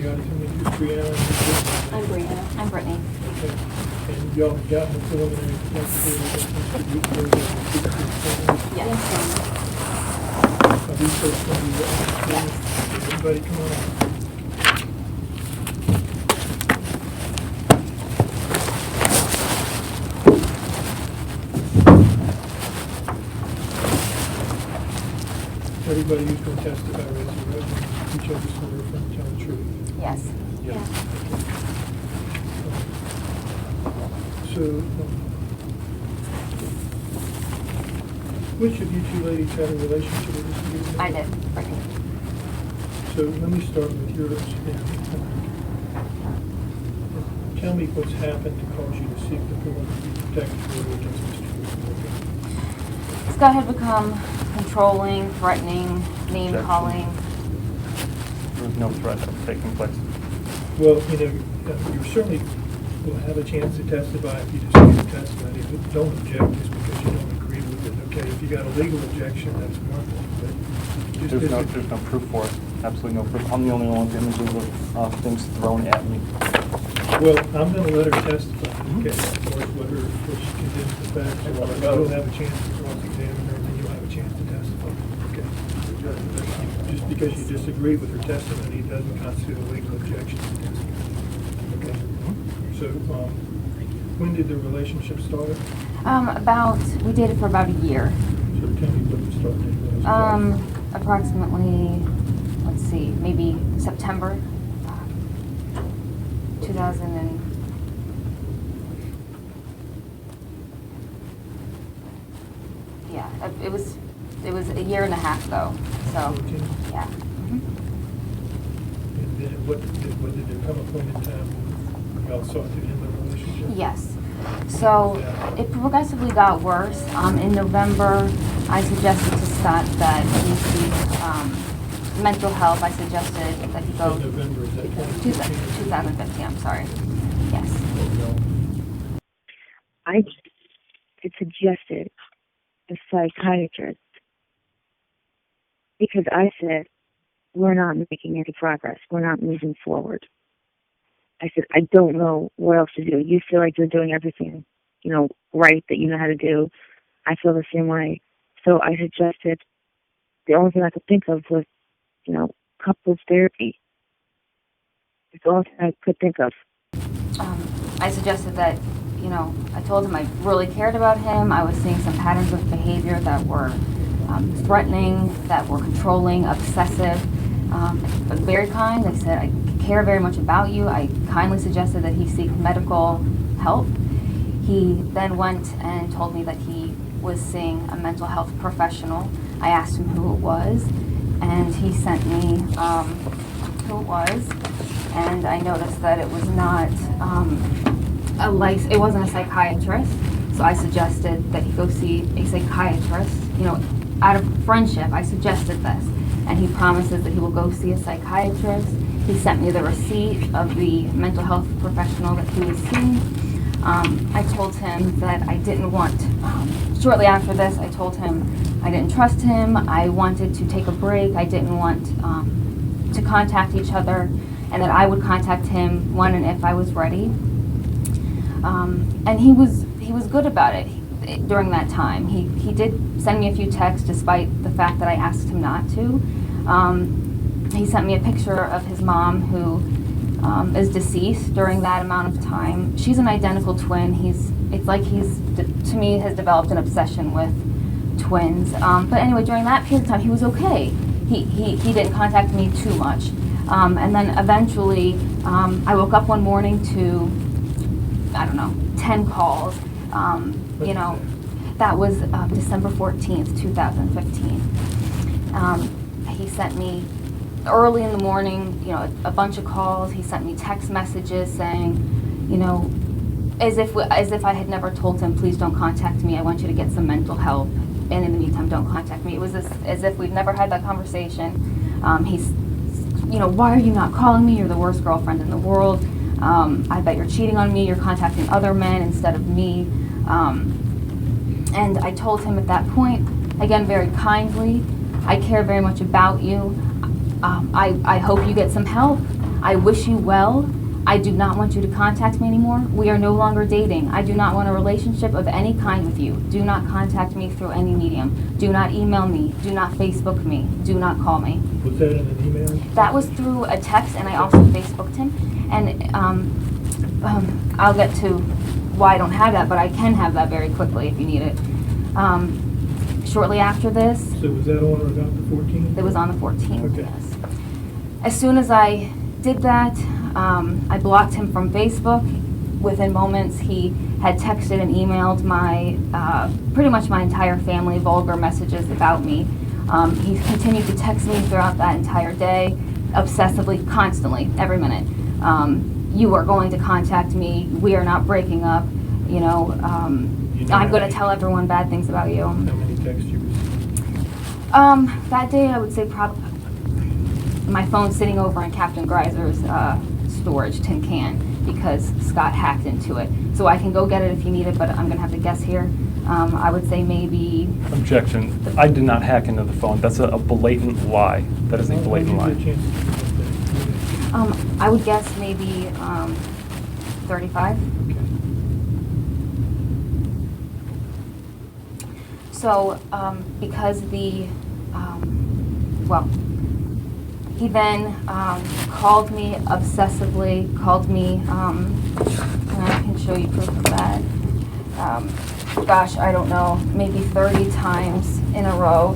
Briana, tell me who's Briana? I'm Briana. I'm Brittany. Okay. And y'all have gotten the preliminary Yes. Are these folks going to be witnesses? Yes. Everybody come on up. Everybody who's going to testify, raise your right hand. Each of us swear to affirm to tell the truth. Yes. Yes. So, which of you two ladies had a relationship with this individual? I did. Brittany. So let me start with yours. Tell me what's happened to cause you to seek the preliminary protective order against Mr. Woodward. This guy had become controlling, threatening, name-calling. There was no threat that was taking place. Well, you certainly will have a chance to testify if you dispute the testimony. But don't object just because you don't agree with it. Okay, if you got a legal objection, that's one thing. But There's no proof for it. Absolutely no proof. I'm the only one with images of things thrown at me. Well, I'm going to let her testify. Okay, of course, whether she condemns the facts or not, you'll have a chance to cross-examine her, and then you'll have a chance to testify. Okay. Just because you disagree with her testimony doesn't constitute a legal objection. Okay. So, when did the relationship start? We dated for about a year. So tell me what the start date was. Approximately, let's see, maybe September 2000 and... Yeah, it was a year and a half ago, so, 14? yeah. And then did there come a point in time when y'all sought to end the relationship? Yes. So it progressively got worse. In November, I suggested to Scott that he seek mental health. I suggested that he go... November, is that 2015? 2015, I'm sorry. Yes. I suggested a psychiatrist because I said, we're not making any progress. We're not moving forward. I said, I don't know what else to do. You feel like you're doing everything, right, that you know how to do. I feel the same way. So I suggested, the only thing I could think of was, couples therapy. It's the only thing I could think of. I suggested that, I told him I really cared about him. I was seeing some patterns of behavior that were threatening, that were controlling, obsessive, but very kind. I said, I care very much about you. I kindly suggested that he seek medical help. He then went and told me that he was seeing a mental health professional. I asked him who it was, and he sent me who it was, and I noticed that it was not it wasn't a psychiatrist, so I suggested that he go see a psychiatrist. Out of friendship, I suggested this, and he promises that he will go see a psychiatrist. He sent me the receipt of the mental health professional that he was seeing. I told him that I didn't want, shortly after this, I told him I didn't trust him. I wanted to take a break. I didn't want to contact each other, and that I would contact him when and if I was ready. And he was good about it during that time. He did send me a few texts despite the fact that I asked him not to. He sent me a picture of his mom who is deceased during that amount of time. She's an identical twin. It's like to me, has developed an obsession with twins. But anyway, during that period of time, he was okay. He didn't contact me too much. And then eventually, I woke up one morning to, 10 calls. That was December 14th, 2015. He sent me early in the morning, a bunch of calls. He sent me text messages saying, as if I had never told him, please don't contact me. I want you to get some mental help. And in the meantime, don't contact me. It was as if we'd never had that conversation. He's, why are you not calling me? You're the worst girlfriend in the world. I bet you're cheating on me. You're contacting other men instead of me. And I told him at that point, again, very kindly, I care very much about you. I hope you get some help. I wish you well. I do not want you to contact me anymore. We are no longer dating. I do not want a relationship of any kind with you. Do not contact me through any medium. Do not email me. Do not Facebook me. Do not call me. Was that in an email? That was through a text, and I also Facebooked him. And I'll get to why I don't have that, but I can have that very quickly if you need it. Shortly after this, So was that on or about the 14th? it was on the 14th, Okay. yes. As soon as I did that, I blocked him from Facebook. Within moments, he had texted and emailed pretty much my entire family, vulgar messages about me. He continued to text me throughout that entire day, obsessively, constantly, every minute. You are going to contact me. We are not breaking up. You know, I'm going to tell everyone bad things about you. How many texts you received? That day, I would say probably my phone's sitting over in Captain Greiser's storage tin can because Scott hacked into it. So I can go get it if you need it, but I'm going to have to guess here. I would say maybe... Objection. I did not hack into the phone. That's a blatant lie. That is a blatant lie. I would guess maybe 35. Okay. So, because he then called me obsessively, and I can show you proof of that. Gosh, I don't know, maybe 30 times in a row.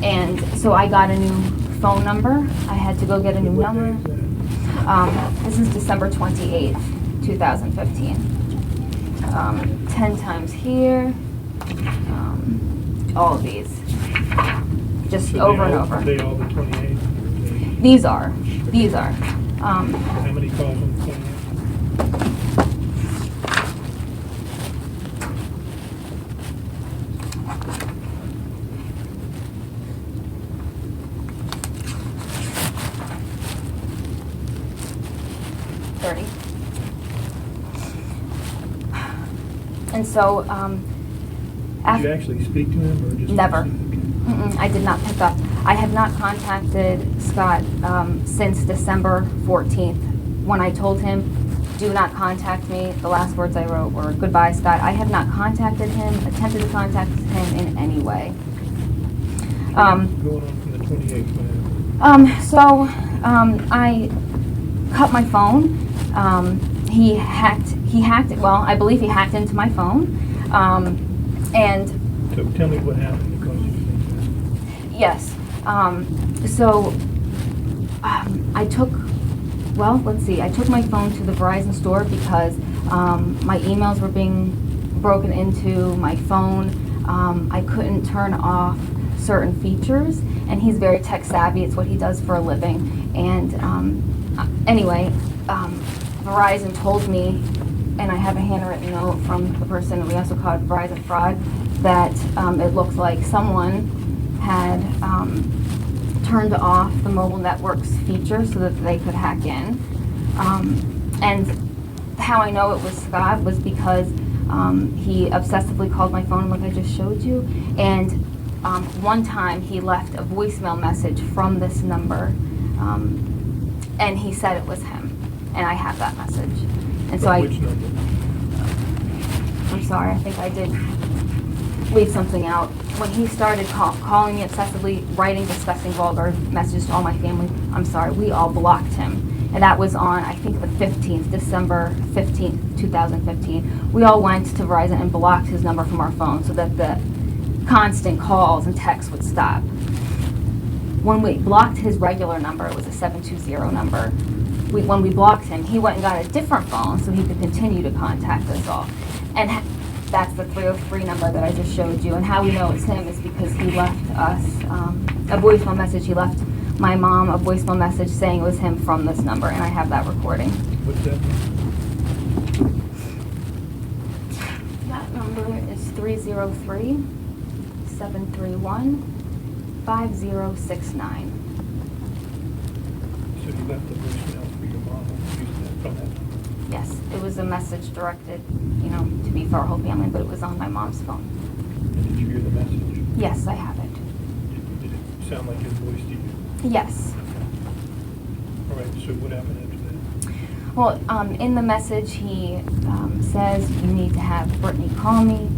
And so I got a new phone number. I had to go get a new What day number. is that? This is December 28th, 2015. 10 times here. All of these. Just So over and Are over. they all the 28th? These are. How many calls on the 28th? And so, Did you actually speak to him or just? Never. Okay. I did not pick up. I have not contacted Scott since December 14th when I told him, do not contact me. The last words I wrote were, goodbye, Scott. I have not contacted him, attempted to contact him in any way. Going on from the 28th, man. I cut my phone. He hacked it. Well, I believe he hacked into my phone. And So tell me what happened because you think that. yes. I took my phone to the Verizon store because my emails were being broken into, my phone. I couldn't turn off certain features, and he's very tech savvy. It's what he does for a living. And anyway, Verizon told me, and I have a handwritten note from the person, we also called Verizon fraud, that it looked like someone had turned off the mobile network's feature so that they could hack in. And how I know it was Scott was because he obsessively called my phone like I just showed you, and one time he left a voicemail message from this number, and he said it was him, and I have that message. And so Which number? I'm sorry, I think I did leave something out. When he started calling me obsessively, writing disgusting, vulgar messages to all my family, I'm sorry, we all blocked him. And that was on, I think, the 15th, December 15th, 2015. We all went to Verizon and blocked his number from our phone so that the constant calls and texts would stop. When we blocked his regular number, it was a 720 number. When we blocked him, he went and got a different phone so he could continue to contact us all. And that's the 303 number that I just showed you. And how we know it's him is because he left us a voicemail message. He left my mom a voicemail message saying it was him from this number, and I have that recording. What's that? That number is 303-731-5069. So you left the voicemail for your mom and used that from that number? Yes, it was a message directed, to me for our whole family, but it was on my mom's phone. And did you hear the message? Yes, I have it. Did it sound like his voice to you? Yes. All So what happened after that? Well, in the message, he says, you need to have Brittany call me.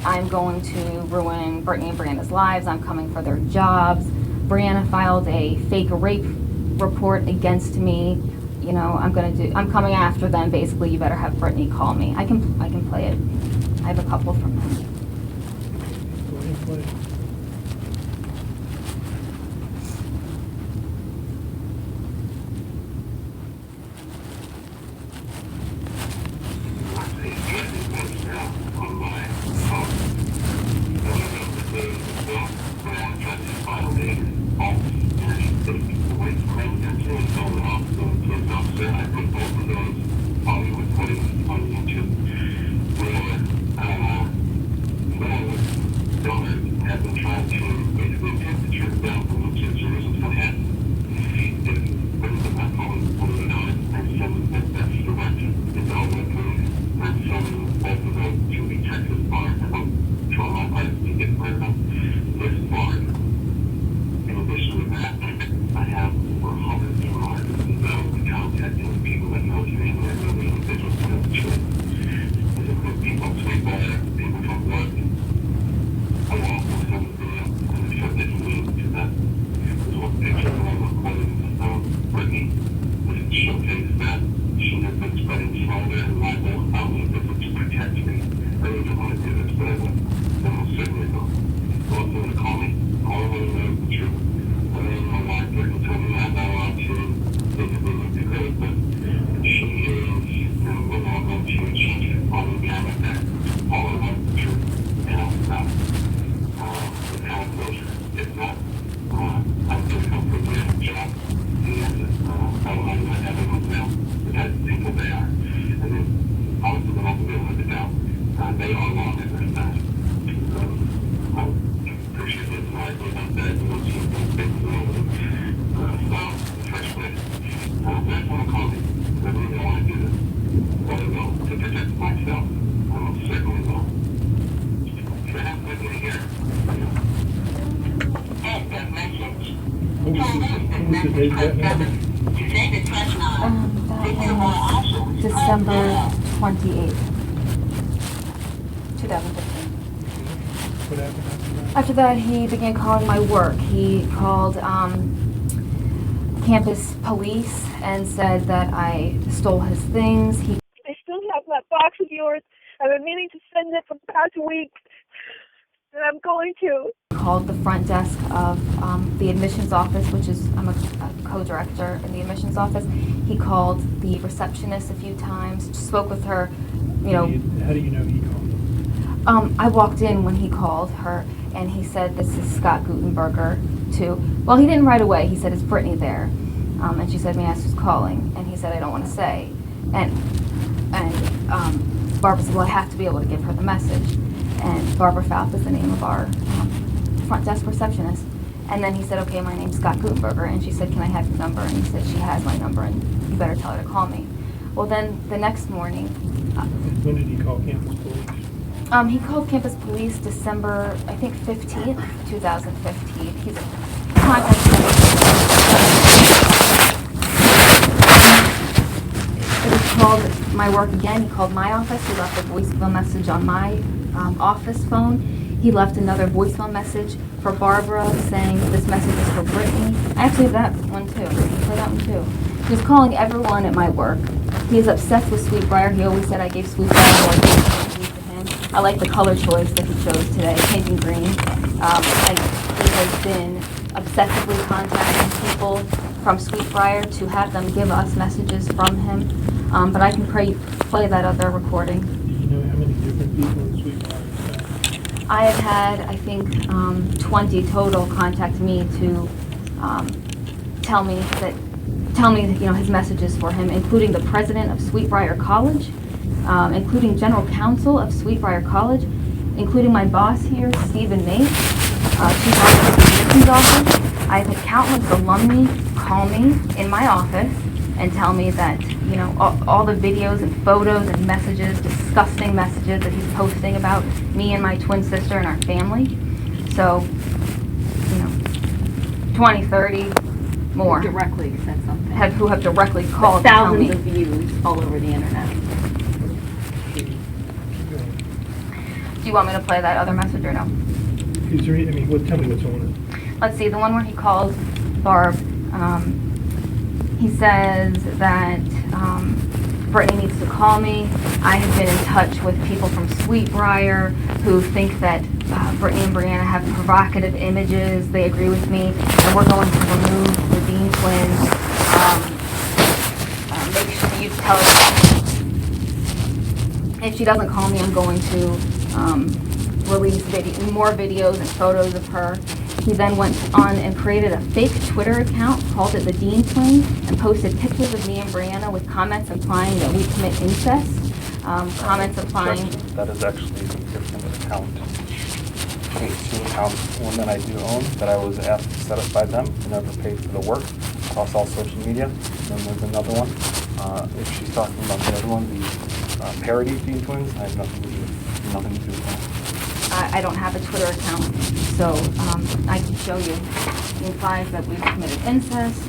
I'm going to ruin Brittany and Briana's lives. I'm coming for their jobs. Briana filed a fake rape report against me. You know, I'm coming after them. Basically, you better have Brittany call me. I can play it. I have a couple from him. Go ahead and play it. What was the date of that message? That was December 28th, 2015. What happened after that? After that, he began calling my work. He called campus police and said that I stole his things. I still have that box of yours. I've been meaning to send it for the past week, and I'm going to. Called the front desk of the admissions office, which is, I'm a co-director in the admissions office. He called the receptionist a few times, spoke with her, you know. How do you know he called? I walked in when he called her, and he said, this is Scott Gutenberger, too. Well, he didn't right away. He said, is Brittany there? And she said, may I ask who's calling? And he said, I don't want to say. And Barbara said, well, I have to be able to give her the message. And Barbara Falk is the name of our front desk receptionist. And then he said, okay, my name's Scott Gutenberger. And she said, can I have your number? And he said, she has my number, and you better tell her to call me. Well, then the next morning... When did he call campus police? He called campus police December, I think, 15th, 2015. He's contacted He called my work again. He called my office. He left a voicemail message on my office phone. He left another voicemail message for Barbara saying this message is for Brittany. I actually have that one too. For that one too. He was calling everyone at my work. He is obsessed with Sweetbriar. He always said I gave Sweetbriar more attention to him. I like the color choice that he chose today, pink and green. He has been obsessively contacting people from Sweetbriar to have them give us messages from him. But I can play that other recording. Do you know how many different people in Sweetbriar? I have had, I think, 20 total contact me to tell me his messages for him, including the president of Sweetbriar College, including general counsel of Sweetbriar College, including my boss here, Stephen Mate, chief officer of the admissions office. I've had countless alumni call me in my office and tell me that, you know, all the videos and photos and messages, disgusting messages that he's posting about me and my twin sister and our family. So, you know, 20, 30 more Directly said something. who have directly called But to tell thousands me. of views all over the internet. Keep going. Do you want me to play that other message or no? Is there, tell me what's on it. Let's see, the one where he calls Barb, he says that Brittany needs to call me. I have been in touch with people from Sweetbriar who think that Brittany and Briana have provocative images. They agree with me, and we're going to remove the Deane twins. Make sure you tell her if she doesn't call me, I'm going to release more videos and photos of her. He then went on and created a fake Twitter account, called it the Deane Twins, and posted pictures of me and Briana with comments implying that we commit incest. Comments implying... That is actually a different account. There's 2 accounts, one that I do own, that I was asked to set up by them, and never paid for the work, across all social media. And then there's another one. If she's talking about the other one, the parody Deane Twins, I have nothing to do with that. I don't have a Twitter account, so I can show you. He implies that we've committed incest.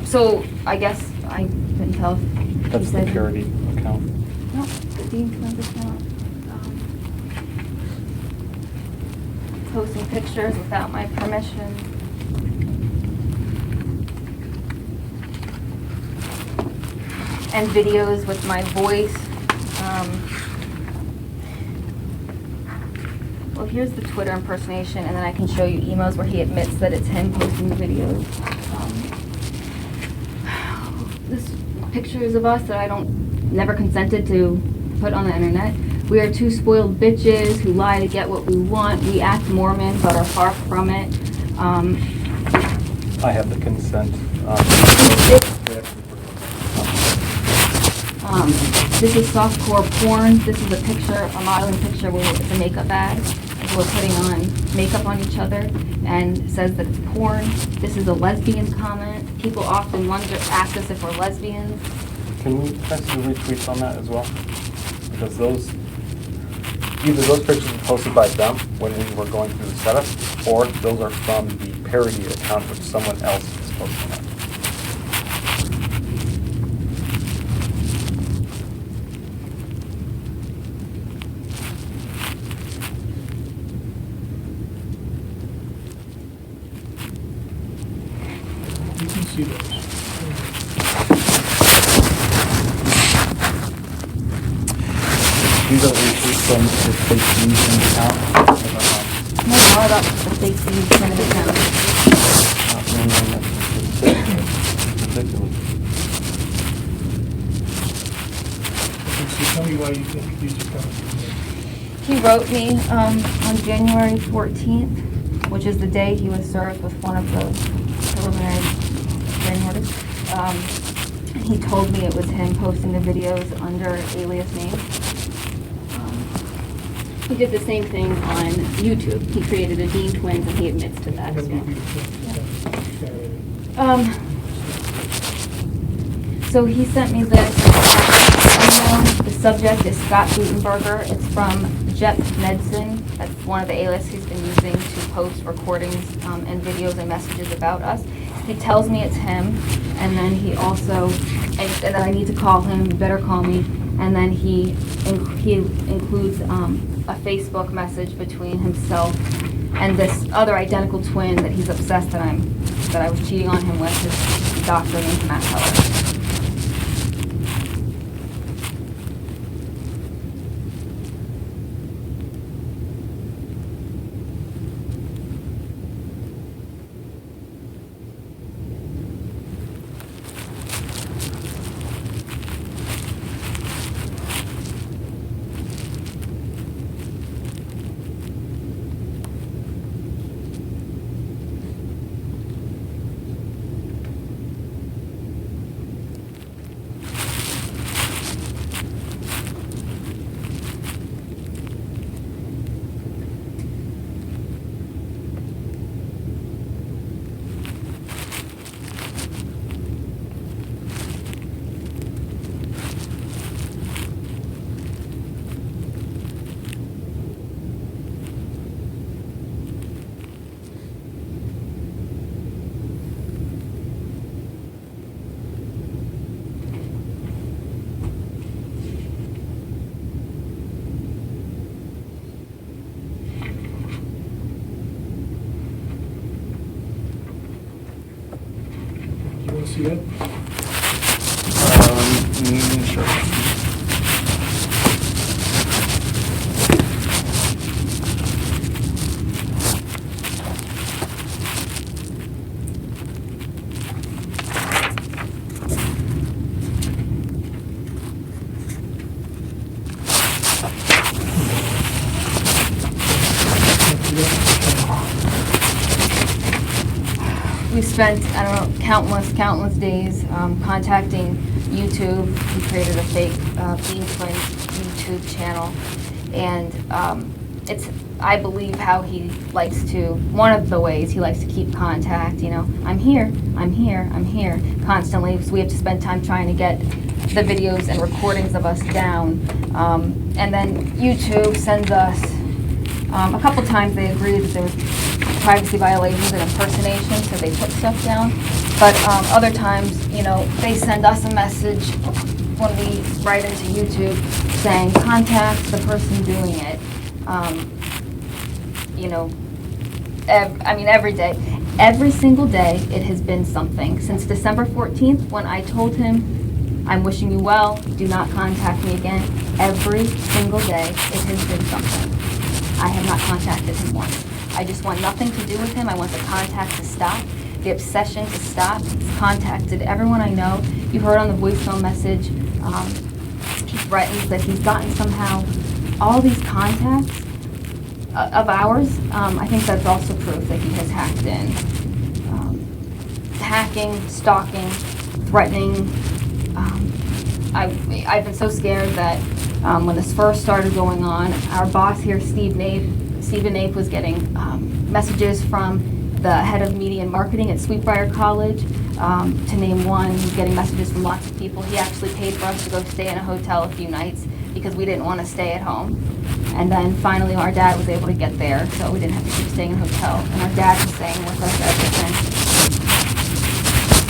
So I guess I couldn't tell if he That's the said... parody account. No, the Deane Twins account. Posting pictures without my permission. And videos with my voice. Well, here's the Twitter impersonation, and then I can show you emails where he admits that it's him posting the videos. This pictures of us that I never consented to put on the internet. We are 2 spoiled bitches who lie to get what we want. We act Mormon, but are far from it. I have the consent. This is softcore porn. This is a modeling picture where it's a makeup bag. We're putting on makeup on each other, and says that it's porn. This is a lesbian comment. People often ask us if we're lesbians. Can we press the retweets on that as well? Because either those pictures were posted by them when we were going through the setup, or those are from the parody account which someone else is posting on. You can see those. These are retweets from the fake news account. No more about the fake news kind of account. Ridiculous. Okay, so tell me why you think these are coming from there. He wrote me on January 14th, which is the day he was served with one of the preliminary hearing orders. He told me it was him posting the videos under alias name. He did the same thing on YouTube. He created a Deane Twins, and he admits to that as well. So he sent me this email. The subject is Scott Gutenberger. It's from Jep Nedson. That's one of the aliases he's been using to post recordings and videos and messages about us. He tells me it's him, and then he also, and that I need to call him, better call me, and then he includes a Facebook message between himself and this other identical twin that he's obsessed that I was cheating on him with, his doctor named Matt Heller. to see it? Sure. We spent, I don't know, countless days contacting YouTube. He created a fake Deane Twins YouTube channel. And it's, I believe, how he likes to, one of the ways he likes to keep contact, you know, I'm here, constantly. So we have to spend time trying to get the videos and recordings of us down. And then YouTube sends us, a couple times they agreed that there was privacy violations and impersonation, so they put stuff down. But other times, you know, they send us a message when we write into YouTube saying, contact the person doing it. You know, every day. Every single day, it has been something. Since December 14th, when I told him, I'm wishing you well, do not contact me again. Every single day, it has been something. I have not contacted him once. I just want nothing to do with him. I want the contact to stop, the obsession to stop. He's contacted everyone I know. You heard on the voicemail message, he threatens that he's gotten somehow all these contacts of ours. I think that's also proof that he has hacked in. Hacking, stalking, threatening. I've been so scared that when this first started going on, our boss here, Stephen Nape, was getting messages from the head of media and marketing at Sweetbriar College. To name one, he's getting messages from lots of people. He actually paid for us to go stay in a hotel a few nights because we didn't want to stay at home. And then finally our dad was able to get there, so we didn't have to keep staying in a hotel. And our dad was staying with us ever since.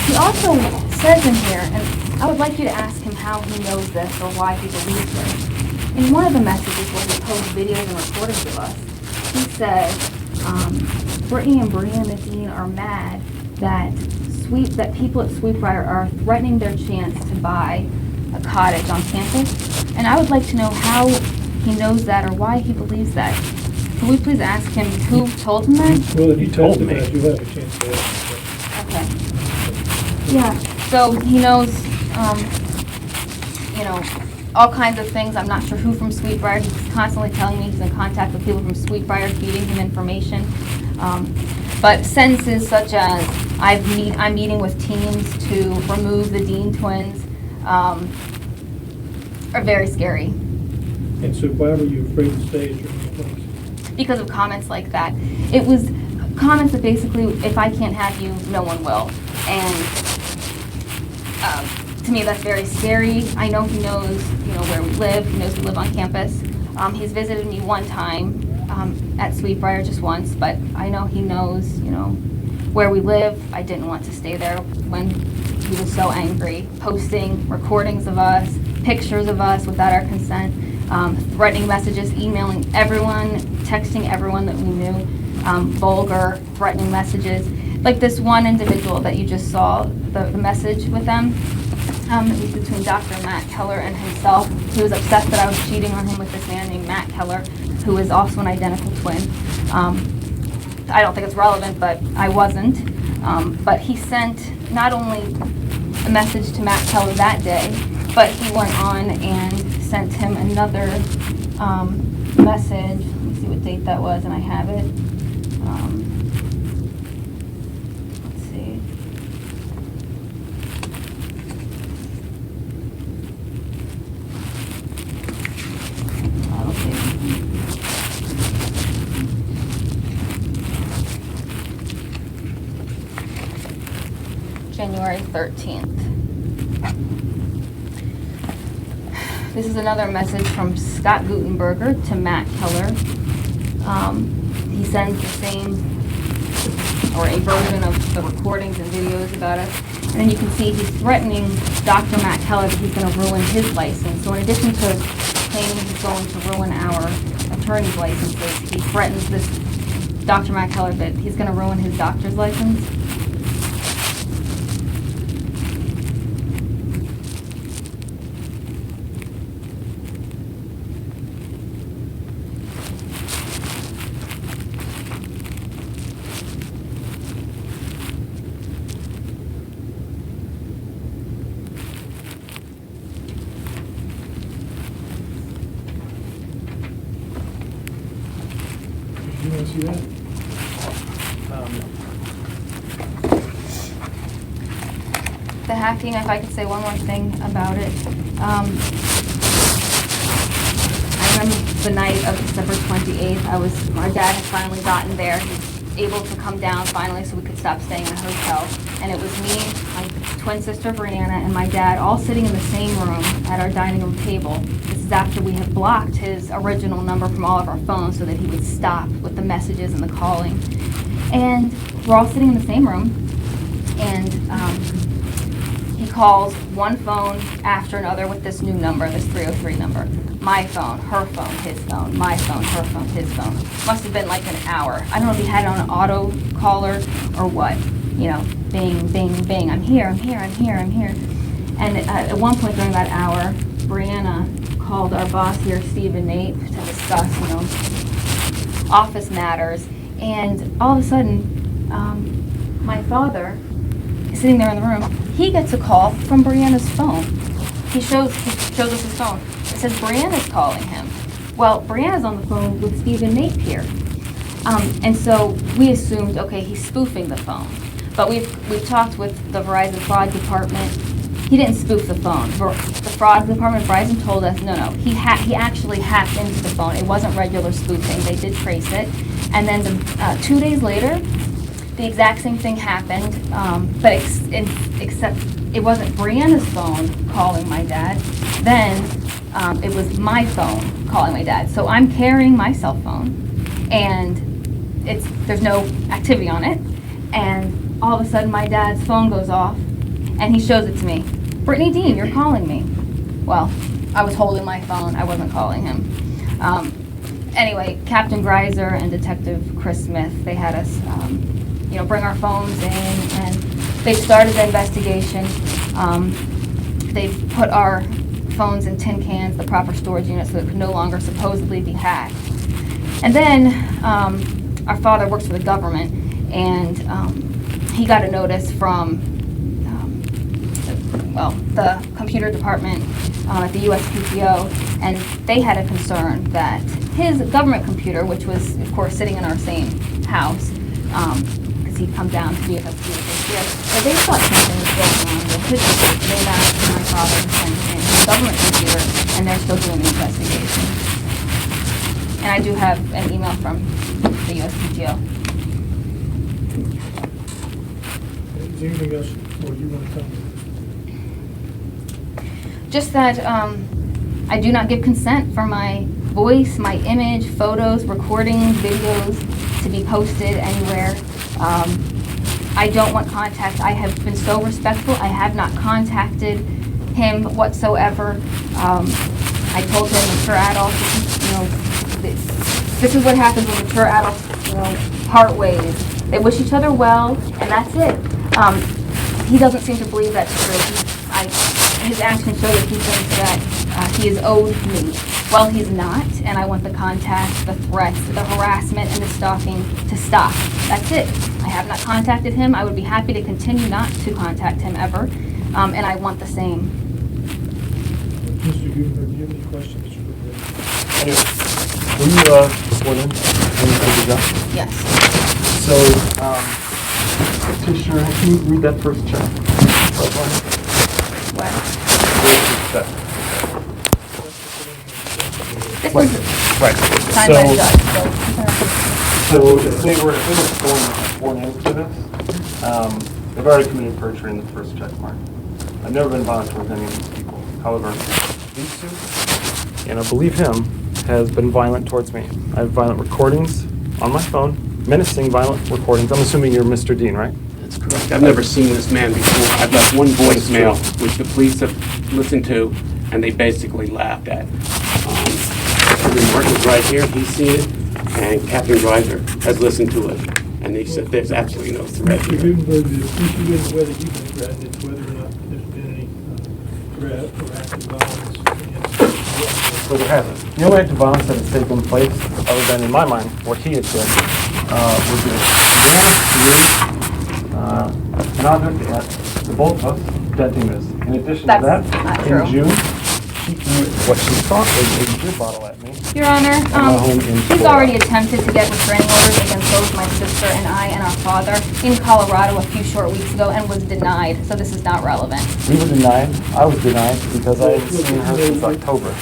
He also says in here, and I would like you to ask him how he knows this or why he believes this. In one of the messages where he posts videos and recordings of us, he says, Brittany and Briana Deane are mad that people at Sweetbriar are threatening their chance to buy a cottage on campus. And I would like to know how he knows that or why he believes that. Can we please ask him who told him that? Well, if he told me. testifies, you'll have a chance to ask him. Okay. Yeah, so he knows, you know, all kinds of things. I'm not sure who from Sweetbriar. He's constantly telling me he's in contact with people from Sweetbriar, feeding him information. But sentences such as, I'm meeting with teams to remove the Deane twins are very scary. And so why were you afraid to stay at your own place? Because of comments like that. It was comments that basically, if I can't have you, no one will. And to me, that's very scary. I know he knows, you know, where we live. He knows we live on campus. He's visited me one time at Sweetbriar, just once, but I know he knows, you know, where we live. I didn't want to stay there when he was so angry, posting recordings of us, pictures of us without our consent, threatening messages, emailing everyone, texting everyone that we knew, vulgar, threatening messages. Like this one individual that you just saw, the message with them, it was between Dr. Matt Keller and himself. He was upset that I was cheating on him with this man named Matt Keller, who is also an identical twin. I don't think it's relevant, but I wasn't. But he sent not only a message to Matt Keller that day, but he went on and sent him another message. Let me see what date that was, and I have it. Let's see. January 13th. This is another message from Scott Gutenberger to Matt Keller. He sends the same, or a version of the recordings and videos about us. And then you can see he's threatening Dr. Matt Keller that he's going to ruin his license. So in addition to claiming he's going to ruin our attorney's licenses, he threatens this Dr. Matt Keller that he's going to ruin his doctor's license. see that? The hacking, if I could say one more thing about it. I remember the night of December 28th, my dad had finally gotten there. He was able to come down finally so we could stop staying in a hotel. And it was me, my twin sister Briana, and my dad all sitting in the same room at our dining room table. This is after we had blocked his original number from all of our phones so that he would stop with the messages and the calling. And we're all sitting in the same room, and he calls one phone after another with this new number, this 303 number. My phone, her phone, his phone, my phone, her phone, his phone. Must have been like an hour. I don't know if he had it on an auto caller or what. You know, bing, bing, bing. I'm here, I'm here, I'm here, I'm here. And at one point during that hour, Briana called our boss here, Steve and Nate, to discuss, office matters. And all of a sudden, my father is sitting there in the room. He gets a call from Briana's phone. He shows us his phone. It says Briana's calling him. Well, Briana's on the phone with Steve and Nate here. And so we assumed, okay, he's spoofing the phone. But we've talked with the Verizon fraud department. He didn't spoof the phone. The fraud department of Verizon told us, no, he actually hacked into the phone. It wasn't regular spoofing. They did trace it. And then 2 days later, the exact same thing happened, but except it wasn't Briana's phone calling my dad. Then it was my phone calling my dad. So I'm carrying my cell phone, and there's no activity on it. And all of a sudden, my dad's phone goes off, and he shows it to me. Brittany Deane, you're calling me. Well, I was holding my phone. I wasn't calling him. Anyway, Captain Greiser and Detective Chris Smith, they had us, bring our phones in, and they started the investigation. They put our phones in tin cans, the proper storage units, so it could no longer supposedly be hacked. And then our father works for the government, and he got a notice from the computer department at the USPTO, and they had a concern that his government computer, which was, of course, sitting in our same house, because he'd come down to be with us here, but they thought something was going on with his computer. They asked my father to send in his government computer, and they're still doing the investigation. And I do have an email from the USPTO. Is there anything else you want to tell me? Just that I do not give consent for my voice, my image, photos, recordings, videos to be posted anywhere. I don't want contact. I have been so respectful. I have not contacted him whatsoever. I told him mature adults, this is what happens when mature adults, part ways. They wish each other well, and that's it. He doesn't seem to believe that's true. His actions show that he thinks that he is owed me. Well, he's not, and I want the contact, the threats, the harassment, and the stalking to stop. That's it. I have not contacted him. I would be happy to continue not to contact him ever, and I want the same. Mr. Huber, do you have any questions? Anyway, were you sworn in when you did the job? Yes. So, Petitioner, can you read that first check? What? Check. This was Right. signed by the judge, So if they were sworn into this, they've already committed perjury in the first check mark. I've never been violent towards any of these people. However, these two, and I believe him, has been violent towards me. I have violent recordings on my phone, menacing violent recordings. I'm assuming you're Mr. Deane, right? That's correct. I've never seen this man before. I've left one voicemail, which the police have listened to, and they basically laughed at. The remark is right here. He's seen it, and Captain Greiser has listened to it, and he said there's absolutely no threat Mr. here. Gutenberg, the issue isn't whether you've been threatened, it's whether or not there's been any threat or active violence against So there hasn't. The only act of violence that has taken place, other than in my mind, what he had said, was that and the both of us denting this. In addition to That's not that, true. in June, she threw what she thought was a beer bottle at me Your Honor, my home in he's Florida. already attempted to get restraining orders against both my sister and I and our father in Colorado a few short weeks ago and was denied, so this is not relevant. We were denied. I was denied because I had seen her since October.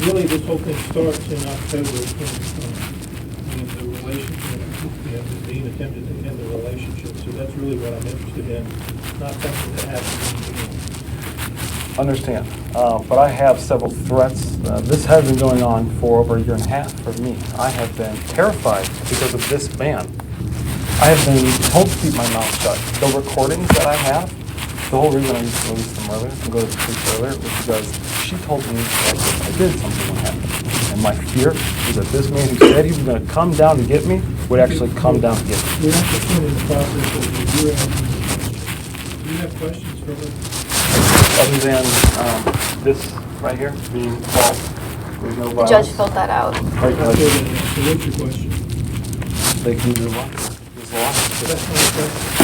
Really, this whole thing starts in October when the relationship, Dean attempted to end the relationship. So that's really what I'm interested in, not something that happened in the beginning. Understand. But I have several threats. This has been going on for over a year and a half for me. I have been terrified because of this man. I have been told to keep my mouth shut. The recordings that I have, the whole reason I used to release them earlier and go to the police earlier was because she told me that if I did something would happen. And my fear was that this man who said he was going to come down to get me would actually come down to get me. We're at the point in the process of reviewing questions. Do you have questions for her? Other than this right here being false, there's no The violence. judge filled that out. Right, So what's your question? they can do what? There's a lot. That's not a question.